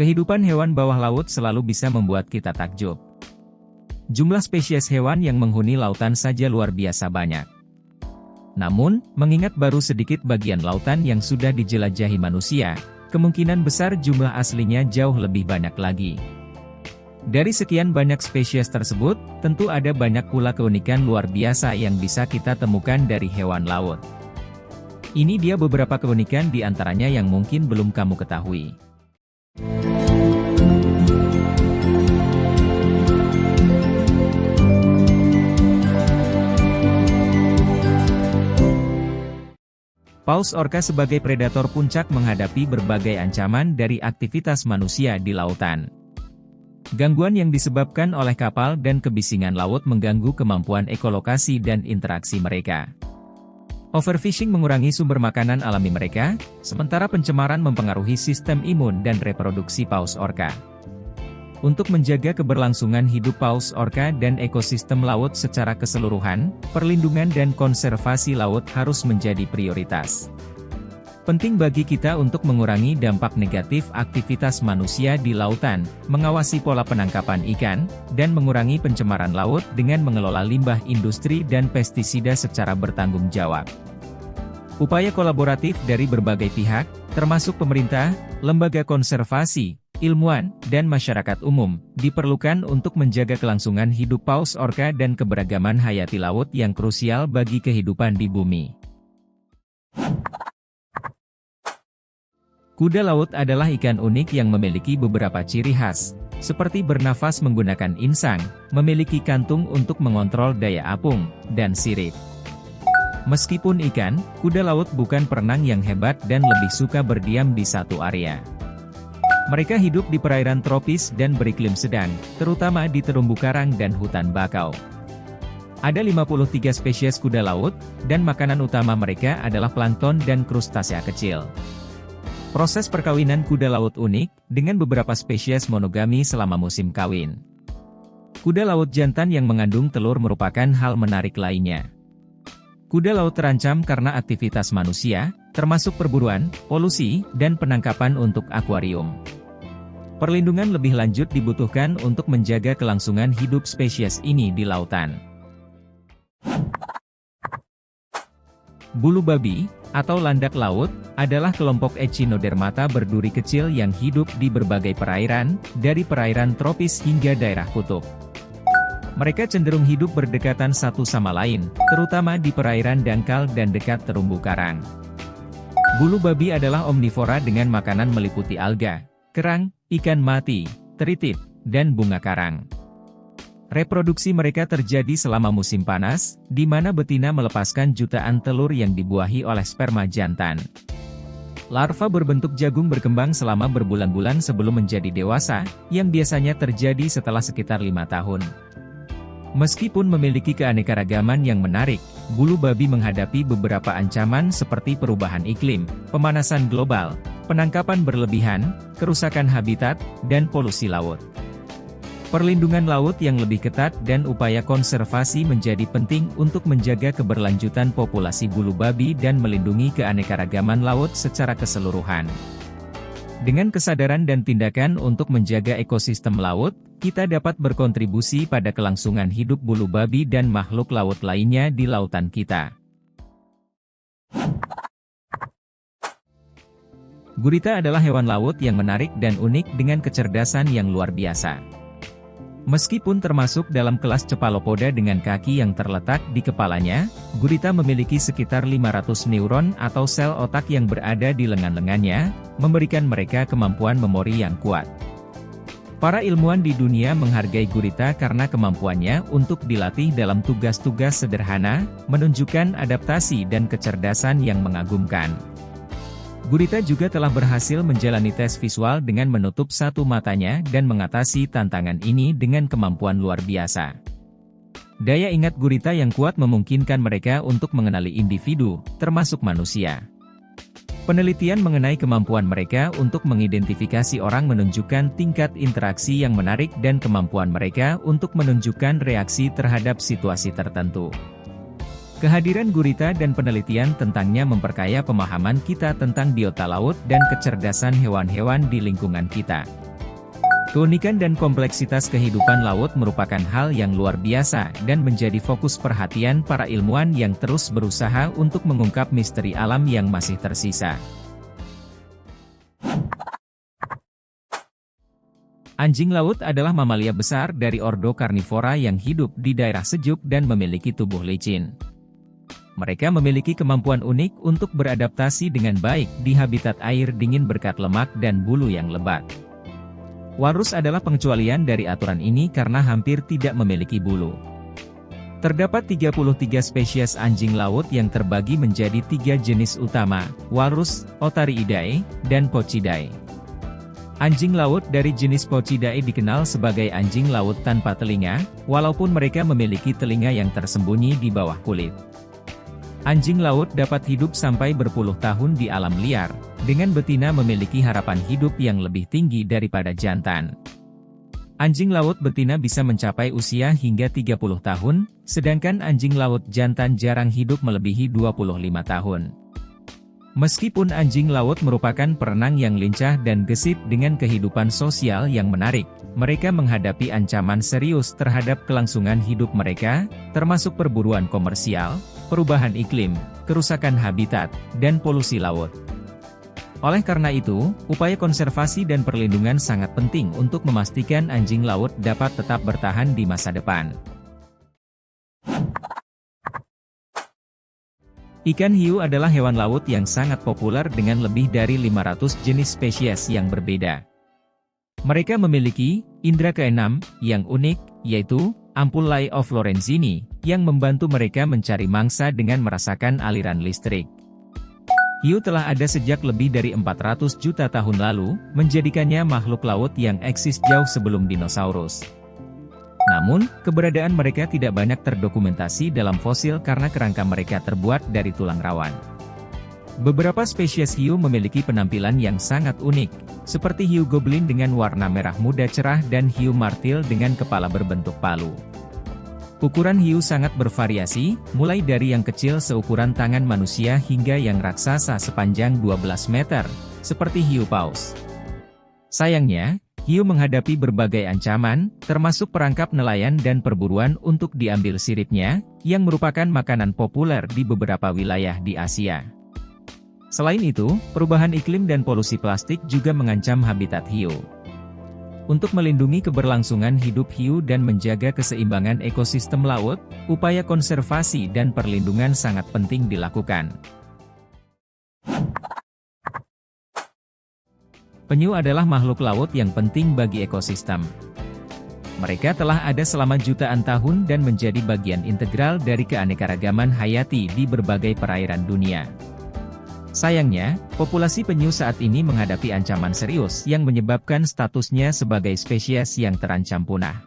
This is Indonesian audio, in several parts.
Kehidupan hewan bawah laut selalu bisa membuat kita takjub. Jumlah spesies hewan yang menghuni lautan saja luar biasa banyak. Namun, mengingat baru sedikit bagian lautan yang sudah dijelajahi manusia, kemungkinan besar jumlah aslinya jauh lebih banyak lagi. Dari sekian banyak spesies tersebut, tentu ada banyak pula keunikan luar biasa yang bisa kita temukan dari hewan laut. Ini dia beberapa keunikan di antaranya yang mungkin belum kamu ketahui. Paus orca sebagai predator puncak menghadapi berbagai ancaman dari aktivitas manusia di lautan. Gangguan yang disebabkan oleh kapal dan kebisingan laut mengganggu kemampuan ekolokasi dan interaksi mereka. Overfishing mengurangi sumber makanan alami mereka, sementara pencemaran mempengaruhi sistem imun dan reproduksi paus orca. Untuk menjaga keberlangsungan hidup paus orca dan ekosistem laut secara keseluruhan, perlindungan dan konservasi laut harus menjadi prioritas. Penting bagi kita untuk mengurangi dampak negatif aktivitas manusia di lautan, mengawasi pola penangkapan ikan, dan mengurangi pencemaran laut dengan mengelola limbah industri dan pestisida secara bertanggung jawab. Upaya kolaboratif dari berbagai pihak, termasuk pemerintah, lembaga konservasi, ilmuwan, dan masyarakat umum, diperlukan untuk menjaga kelangsungan hidup paus orca dan keberagaman hayati laut yang krusial bagi kehidupan di bumi. Kuda laut adalah ikan unik yang memiliki beberapa ciri khas, seperti bernafas menggunakan insang, memiliki kantung untuk mengontrol daya apung, dan sirip. Meskipun ikan, kuda laut bukan perenang yang hebat dan lebih suka berdiam di satu area. Mereka hidup di perairan tropis dan beriklim sedang, terutama di terumbu karang dan hutan bakau. Ada 53 spesies kuda laut, dan makanan utama mereka adalah plankton dan krustasea kecil. Proses perkawinan kuda laut unik, dengan beberapa spesies monogami selama musim kawin. Kuda laut jantan yang mengandung telur merupakan hal menarik lainnya. Kuda laut terancam karena aktivitas manusia, termasuk perburuan, polusi, dan penangkapan untuk akuarium. Perlindungan lebih lanjut dibutuhkan untuk menjaga kelangsungan hidup spesies ini di lautan. Bulu babi, atau landak laut, adalah kelompok Echinodermata berduri kecil yang hidup di berbagai perairan, dari perairan tropis hingga daerah kutub. Mereka cenderung hidup berdekatan satu sama lain, terutama di perairan dangkal dan dekat terumbu karang. Bulu babi adalah omnivora dengan makanan meliputi alga, kerang, ikan mati, teritip, dan bunga karang. Reproduksi mereka terjadi selama musim panas, di mana betina melepaskan jutaan telur yang dibuahi oleh sperma jantan. Larva berbentuk jagung berkembang selama berbulan-bulan sebelum menjadi dewasa, yang biasanya terjadi setelah sekitar 5 tahun. Meskipun memiliki keanekaragaman yang menarik, bulu babi menghadapi beberapa ancaman seperti perubahan iklim, pemanasan global, penangkapan berlebihan, kerusakan habitat, dan polusi laut. Perlindungan laut yang lebih ketat dan upaya konservasi menjadi penting untuk menjaga keberlanjutan populasi bulu babi dan melindungi keanekaragaman laut secara keseluruhan. Dengan kesadaran dan tindakan untuk menjaga ekosistem laut, kita dapat berkontribusi pada kelangsungan hidup bulu babi dan makhluk laut lainnya di lautan kita. Gurita adalah hewan laut yang menarik dan unik dengan kecerdasan yang luar biasa. Meskipun termasuk dalam kelas Cephalopoda dengan kaki yang terletak di kepalanya, gurita memiliki sekitar 500 neuron atau sel otak yang berada di lengan-lengannya, memberikan mereka kemampuan memori yang kuat. Para ilmuwan di dunia menghargai gurita karena kemampuannya untuk dilatih dalam tugas-tugas sederhana, menunjukkan adaptasi dan kecerdasan yang mengagumkan. Gurita juga telah berhasil menjalani tes visual dengan menutup satu matanya dan mengatasi tantangan ini dengan kemampuan luar biasa. Daya ingat gurita yang kuat memungkinkan mereka untuk mengenali individu, termasuk manusia. Penelitian mengenai kemampuan mereka untuk mengidentifikasi orang menunjukkan tingkat interaksi yang menarik dan kemampuan mereka untuk menunjukkan reaksi terhadap situasi tertentu. Kehadiran gurita dan penelitian tentangnya memperkaya pemahaman kita tentang biota laut dan kecerdasan hewan-hewan di lingkungan kita. Keunikan dan kompleksitas kehidupan laut merupakan hal yang luar biasa dan menjadi fokus perhatian para ilmuwan yang terus berusaha untuk mengungkap misteri alam yang masih tersisa. Anjing laut adalah mamalia besar dari ordo karnivora yang hidup di daerah sejuk dan memiliki tubuh licin. Mereka memiliki kemampuan unik untuk beradaptasi dengan baik di habitat air dingin berkat lemak dan bulu yang lebat. Walrus adalah pengecualian dari aturan ini karena hampir tidak memiliki bulu. Terdapat 33 spesies anjing laut yang terbagi menjadi 3 jenis utama, walrus, Otariidae, dan Pochidae. Anjing laut dari jenis Pochidae dikenal sebagai anjing laut tanpa telinga, walaupun mereka memiliki telinga yang tersembunyi di bawah kulit. Anjing laut dapat hidup sampai berpuluh tahun di alam liar, dengan betina memiliki harapan hidup yang lebih tinggi daripada jantan. Anjing laut betina bisa mencapai usia hingga 30 tahun, sedangkan anjing laut jantan jarang hidup melebihi 25 tahun. Meskipun anjing laut merupakan perenang yang lincah dan gesit dengan kehidupan sosial yang menarik, mereka menghadapi ancaman serius terhadap kelangsungan hidup mereka, termasuk perburuan komersial, perubahan iklim, kerusakan habitat, dan polusi laut. Oleh karena itu, upaya konservasi dan perlindungan sangat penting untuk memastikan anjing laut dapat tetap bertahan di masa depan. Ikan hiu adalah hewan laut yang sangat populer dengan lebih dari 500 jenis spesies yang berbeda. Mereka memiliki indera keenam yang unik, yaitu ampullae of Lorenzini, yang membantu mereka mencari mangsa dengan merasakan aliran listrik. Hiu telah ada sejak lebih dari 400 juta tahun lalu, menjadikannya makhluk laut yang eksis jauh sebelum dinosaurus. Namun, keberadaan mereka tidak banyak terdokumentasi dalam fosil karena kerangka mereka terbuat dari tulang rawan. Beberapa spesies hiu memiliki penampilan yang sangat unik, seperti hiu goblin dengan warna merah muda cerah dan hiu martil dengan kepala berbentuk palu. Ukuran hiu sangat bervariasi, mulai dari yang kecil seukuran tangan manusia hingga yang raksasa sepanjang 12 meter, seperti hiu paus. Sayangnya, hiu menghadapi berbagai ancaman, termasuk perangkap nelayan dan perburuan untuk diambil siripnya, yang merupakan makanan populer di beberapa wilayah di Asia. Selain itu, perubahan iklim dan polusi plastik juga mengancam habitat hiu. Untuk melindungi keberlangsungan hidup hiu dan menjaga keseimbangan ekosistem laut, upaya konservasi dan perlindungan sangat penting dilakukan. Penyu adalah makhluk laut yang penting bagi ekosistem. Mereka telah ada selama jutaan tahun dan menjadi bagian integral dari keanekaragaman hayati di berbagai perairan dunia. Sayangnya, populasi penyu saat ini menghadapi ancaman serius yang menyebabkan statusnya sebagai spesies yang terancam punah.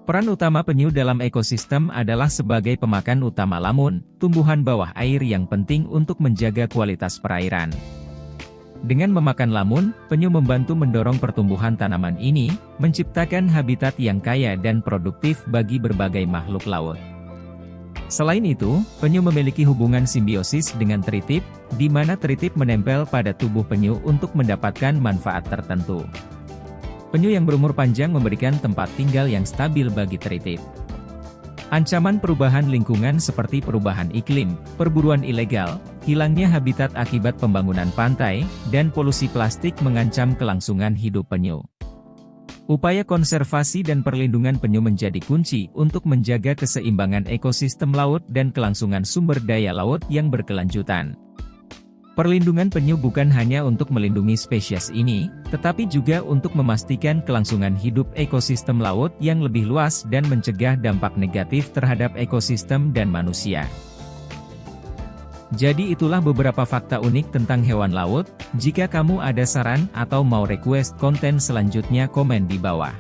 Peran utama penyu dalam ekosistem adalah sebagai pemakan utama lamun, tumbuhan bawah air yang penting untuk menjaga kualitas perairan. Dengan memakan lamun, penyu membantu mendorong pertumbuhan tanaman ini, menciptakan habitat yang kaya dan produktif bagi berbagai makhluk laut. Selain itu, penyu memiliki hubungan simbiosis dengan tritip, di mana tritip menempel pada tubuh penyu untuk mendapatkan manfaat tertentu. Penyu yang berumur panjang memberikan tempat tinggal yang stabil bagi tritip. Ancaman perubahan lingkungan seperti perubahan iklim, perburuan ilegal, hilangnya habitat akibat pembangunan pantai, dan polusi plastik mengancam kelangsungan hidup penyu. Upaya konservasi dan perlindungan penyu menjadi kunci untuk menjaga keseimbangan ekosistem laut dan kelangsungan sumber daya laut yang berkelanjutan. Perlindungan penyu bukan hanya untuk melindungi spesies ini, tetapi juga untuk memastikan kelangsungan hidup ekosistem laut yang lebih luas dan mencegah dampak negatif terhadap ekosistem dan manusia. Jadi itulah beberapa fakta unik tentang hewan laut. Jika kamu ada saran atau mau request konten selanjutnya, komen di bawah.